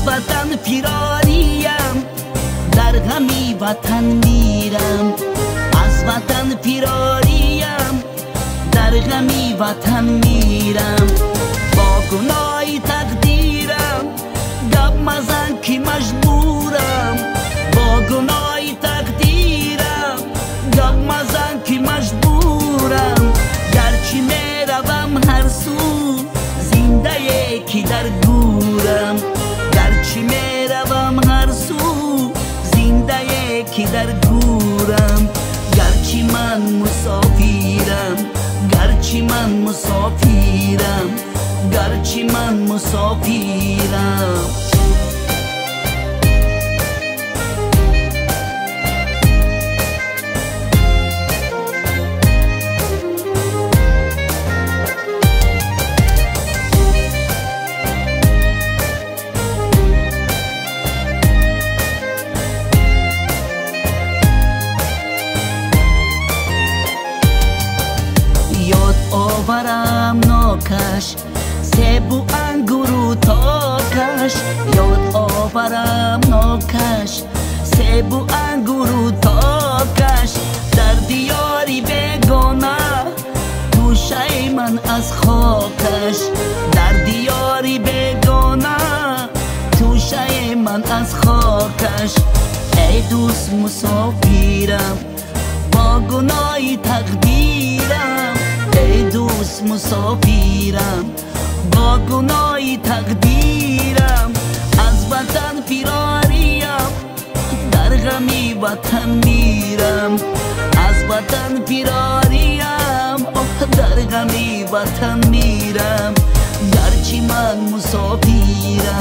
وطن پیراریم، در غمی وطن میرم. از وطن پیراریم، در غمی وطن میرم. با گناهی تقدیرم گپ مزن که مجبورم. با گناهی تقدیرم گپ مزن که مجبورم. گرچه میروم هر سو زنده یکی در گورم. گرچه میروم هر سو زنده یکی در گورم. گرچه من مسافرم، گرچه من مسافرم، گرچه من مسافرم. آورم ناکش سیب و انگور و تاکش. یاد آورم ناکش سیب و انگور و تاکش. در دیاری بگانه توشه من از خاکش. در دیاری بگانه توشه من از خاکش. ای دوست مسافرم با گناهی تقدیرم. ای دوست مسافرم با گناهی تقدیرم. از وطن پیراریم، در غمی وطن میرم. از وطن پیراریم، در غمی وطن میرم. گرچه من مسافرم،